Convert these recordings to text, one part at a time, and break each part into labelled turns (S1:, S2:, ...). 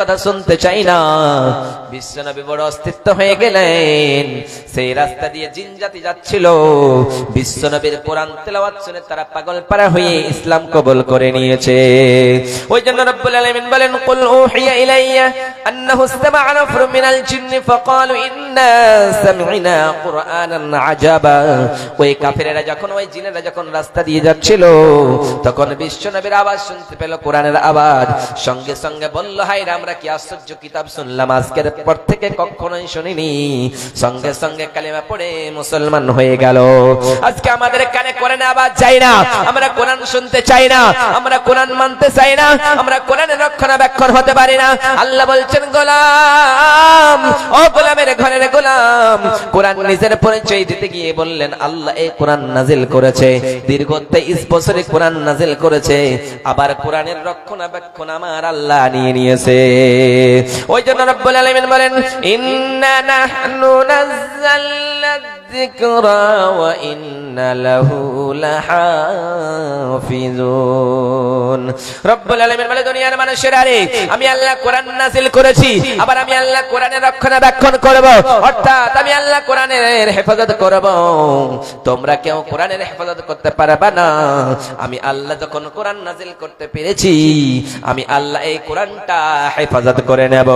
S1: কথা শুনতে চাই না। বিশ্বনবী বড় অস্তিত্ব হয়ে গেলেন। সেই রাস্তা দিয়ে জিন জাতি যাচ্ছিল, বিশ্বনবীর কোরআন তেলাওয়াত শুনে তারা পাগল পারা হয়ে ইসলাম কবুল করে নিয়েছে। ওই জন্য রব্বুল আলামিন বলেন, কুল উহিয়া ইলাইয়া আন্নাহু ইসতামা'a নাফরুম মিনাল জিন্নি ফাকালু ইন্না সামি'না কুরআনান আজাবা। ওই কাফেরেরা যখন, ওই জিনেরা যখন রাস্তা দিয়ে যাচ্ছিল, তখন বিশ্বনবীর আওয়াজ শুনতে পেল, কোরআনের আওয়াজ। সঙ্গে সঙ্গে বলল, হায় রে, আমরা কি আশ্চর্য কিতাব শুনলাম, আজকের পর থেকে কখনোই শুনিনি। সঙ্গে সঙ্গে কালিমা পড়ে মুসলমান হয়ে গেল। আজকে আমাদের কানে কোরআনের আওয়াজ যায় না, আমরা কোরআন শুনতে চাই না, আমরা কোরআন মানতে চাই না, আমরা কোরআনের রক্ষণাবেক্ষণ হতে পারি না। আল্লাহ বলছেন, গোলাম, ও গোলামের ঘরের গোলাম, কোরআন নিজের পরিচয় দিতে গিয়ে বললেন, আল্লাহ এই কোরআন নাজিল করেছে, দীর্ঘ 23 বছরে কোরআন নাজিল করেছে, আবার কোরআনের রক্ষণাবেক্ষণ আমার আল্লাহ নিয়ে নিয়েছে। ওই জন্য রব্বুল আলামিন বলেন, ইন্না নাহনু নাযালনা যিকরা ওয়া ইন্না লাহু লাহাফিজুন। রব্বুল আলামিন বলে, দুনিয়ার মানুষেরা রে, আমি আল্লাহ কোরআন নাযিল করেছি, আবার আমি আল্লাহ কোরআনের রক্ষণাবেক্ষণ করব, অর্থাৎ আমি আল্লাহ কোরআনের হেফাজত করব। তোমরা কেউ কোরআনের হেফাজত করতে পারবে না। আমি আল্লাহ যখন কোরআন নাযিল করতে পেরেছি, আমি আল্লাহ এই কোরআনটা হেফাজত করে নেব।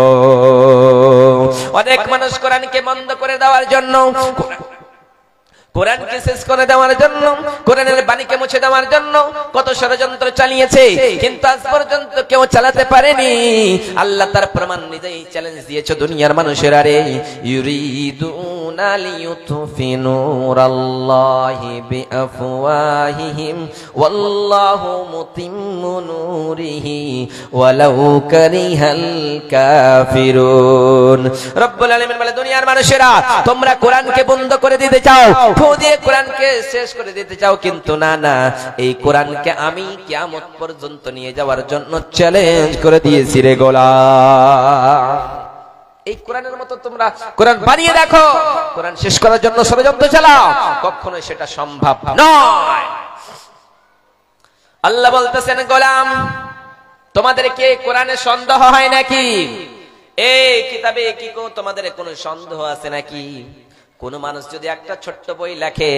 S1: অনেক মানুষ কোরআনকে বন্ধ করে দেওয়ার জন্য, কোরআনকে শেষ করে দেওয়ার জন্য, কোরআনের বাণীকে মুছে দেওয়ার জন্য কত ষড়যন্ত্র চালিয়েছে, কিন্তু আজ পর্যন্ত কেউ চালাতে পারেনি। আল্লাহ তার প্রমাণ নিজেই চ্যালেঞ্জ দিয়েছে, দুনিয়ার মানুষেরা রে, ইউরিদুনা লিইউতফি নূরাল্লাহি বিআফওয়াহিহিম ওয়াল্লাহু মুতিম্মু নূরিহি ওয়ালাউ কারিহাল কাফিরুন। রব্বুল আলামিন বলে, দুনিয়ার মানুষেরা, তোমরা কোরআনকে বন্ধ করে দিতে চাও, দিয়ে কোরআনকে শেষ করে দিতে চাও, কিন্তু না না, এই কোরআনকে আমি কিয়ামত পর্যন্ত নিয়ে যাওয়ার জন্য চ্যালেঞ্জ করে দিয়েছি রে গোলাম। এই কোরআনের মতো তোমরা কোরআন বানিয়ে দেখো, কোরআন শেষ করার জন্য ষড়যন্ত্র চালাও, কখনোই সেটা সম্ভব নয়। আল্লাহ বলতেছেন, গোলাম, তোমাদের কি কোরআনে সন্দেহ হয় নাকি? এই কিতাবে কি তোমাদের কোনো সন্দেহ আছে নাকি? কোন মানুষ যদি একটা ছোট্ট বই লেখে,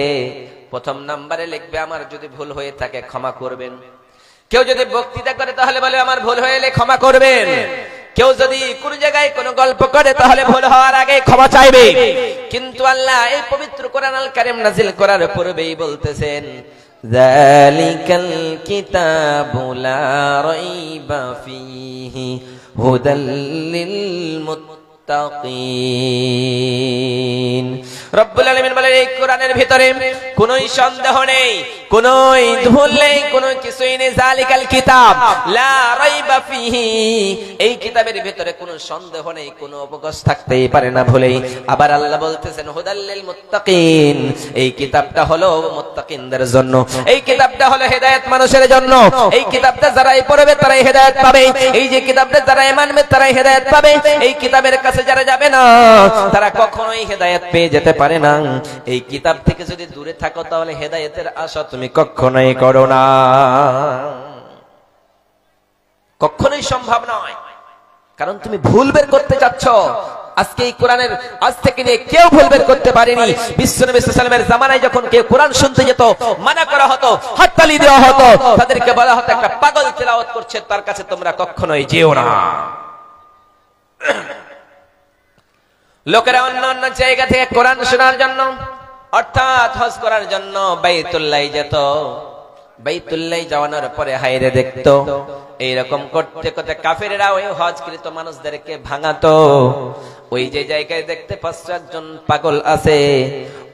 S1: প্রথম নাম্বারে লিখবে, আমার যদি ভুল হয়ে থাকে ক্ষমা করবেন। কেউ যদি বক্তৃতা করে, তাহলে বলে, আমার ভুল হয়ে ক্ষমা করবেন। কেউ যদি কোন জায়গায় কোন গল্প করে, তাহলে ভুল হওয়ার আগে ক্ষমা চাইবে। কিন্তু আল্লাহ এই পবিত্র কোরআন আল কারীম নাযিল করার পূর্বেই বলতেছেন, যালিকাল কিতাবু লা রাইবা ফীহি হুদাল লিল মুত্তাকিন। রব্বুল আলামিন বলেন, এই কোরআনের ভিতরে কোনোই সন্দেহ নেই, কোনোই ভুল নেই, কোনো কিছুই নেই। যালিকাল কিতাব লা রাইবা ফীহি, এই কিতাবের ভিতরে কোনো সন্দেহ নেই, কোনো অবকাশ থাকতেই পারে না ভুলেই। আবার আল্লাহ বলতেছেন, হুদাল লিল মুত্তাকিন, এই কিতাবটা হলো মুত্তাকিনদের জন্য, এই কিতাবটা হলো হেদায়েত মানুষের জন্য। এই কিতাবটা যারাই পড়বে তারাই হেদায়েত পাবে, এই যে কিতাবটা যারাই মানবে তারাই হেদায়েত পাবে। এই কিতাবের কাছে যারা যাবে না, তারা কখনোই হেদায়েত পেয়ে যেতে পারে না। এই কিতাব থেকে যদি দূরে থাকো, তাহলে হেদায়েতের আশা তুমি কখনোই করো না, কখনোই সম্ভব নয়। কারণ তুমি ভুল বের করতে যাচ্ছ। আজকে এই কোরআনের আজ থেকে নিয়ে কেউ ভুল বের করতে পারেনি। বিশ্বনবী সাল্লাল্লাহু আলাইহি ওয়াসাল্লামের জামানায় যখন কেউ কোরআন শুনতে যেত, মানা করা হতো, হাততালি দেওয়া হতো, তাদেরকে বলা হতো, একটা পাগল তেলাওয়াত করছে, তার কাছে তোমরা কখনোই যেও না। লোকেরা অন্য অন্য জায়গা থেকে কোরআন শোনার জন্য, অর্থাৎ হজ করার জন্য বাইতুল্লাহ যেত। বাইতুল্লাহ যাওয়ানোর পরে হায়রে দেখতো, এইরকম করতে করতে কাফেরেরা ওই হজকৃত মানুষদেরকে ভাঙাতো। ওই যে জায়গায় দেখতে পাচ্ছ একজন পাগল আছে,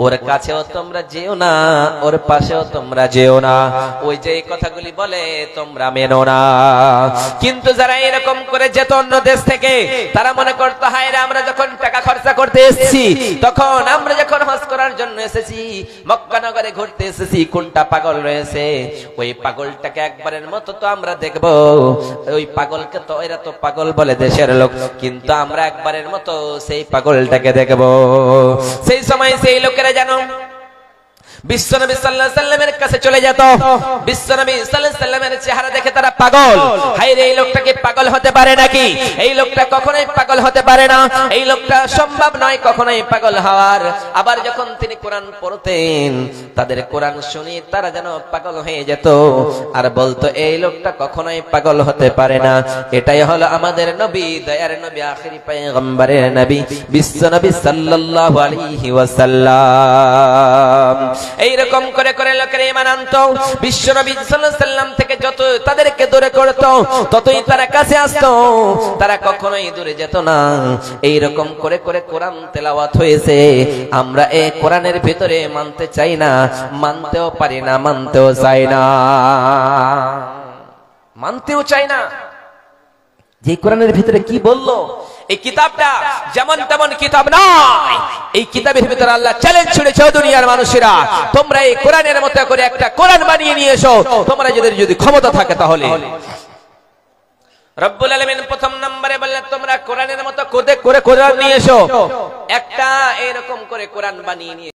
S1: ওর কাছেও তোমরা যেও না, ওর পাশেও তোমরা যেও না। ওই যে কথাগুলি বলে তোমরা মেনো না। কিন্তু যারা এরকম করে যেত অন্য দেশ থেকে, তারা মনে করতো, হায় রে, আমরা যখন টাকা খরচা করতে এসেছি, তখন আমরা যখন হজ করার জন্য এসেছি, মক্কা নগরে ঘুরতে এসেছি, কোনটা পাগল রয়েছে, ওই পাগলটাকে একবারের মতো তো আমরা দেখবো। ওই পাগলকে তো এরা তো পাগল বলে দেশের লোক, কিন্তু আমরা একবারের মতো সেই পাগলটাকে দেখবো। সেই সময় সেই লোকেরা জানো বিশ্বনবী সাল্লাল্লাহু আলাইহি সাল্লামের কাছে চলে যেত। বিশ্বনবী সাল্লাল্লাহু আলাইহি সাল্লামের চেহারা দেখে তারা পাগল। হায় রে, এই লোকটা কি পাগল হতে পারে নাকি? এই লোকটা কখনোই পাগল হতে পারে না, এই লোকটা সম্ভব নয় কখনোই পাগল হওয়ার। আবার যখন তিনি কোরআন পড়তেন, তাদের কোরআন শুনে তারা যেন পাগল হয়ে যেত আর বলতো এই লোকটা কখনোই পাগল হতে পারে না। এটাই হলো আমাদের নবী, দয়ার নবী, আখিরি পয়গম্বরের নবী বিশ্বনবী সাল্লাল্লাহু আলাইহি ওয়াসাল্লাম। এইরকম করে করে লোকেরা ঈমান আনতো। বিশ্বনবী সাল্লাল্লাহু আলাইহি সাল্লাম থেকে যত তাদেরকে দূরে করত, ততই তারা কাছে আসতো, তারা কখনোই দূরে যেত না। এইরকম করে করে কোরআন তেলাওয়াত হয়েছে। আমরা এই কোরআনের ভিতরে মানতে চাই না, মানতেও পারি না, মানতেও চাই না, মানতেও চাই না। যে কোরআনের ভিতরে কি বললো, এই কিতাবটা যেমন তেমন কিতাব নয়। এই কিতাবের ভিতরে আল্লাহ চ্যালেঞ্জ ছুড়েছে, দুনিয়ার মানুষেরা তোমরা এই কোরআনের মতো করে একটা কোরআন বানিয়ে নিয়ে এসো, তোমরা যদি ক্ষমতা থাকে তাহলে। রব্বুল আলামিন প্রথম নম্বরে বললেন তোমরা কোরআনের মতো করে কোরআন নিয়ে এসো, একটা এরকম করে কোরআন বানিয়ে নিয়ে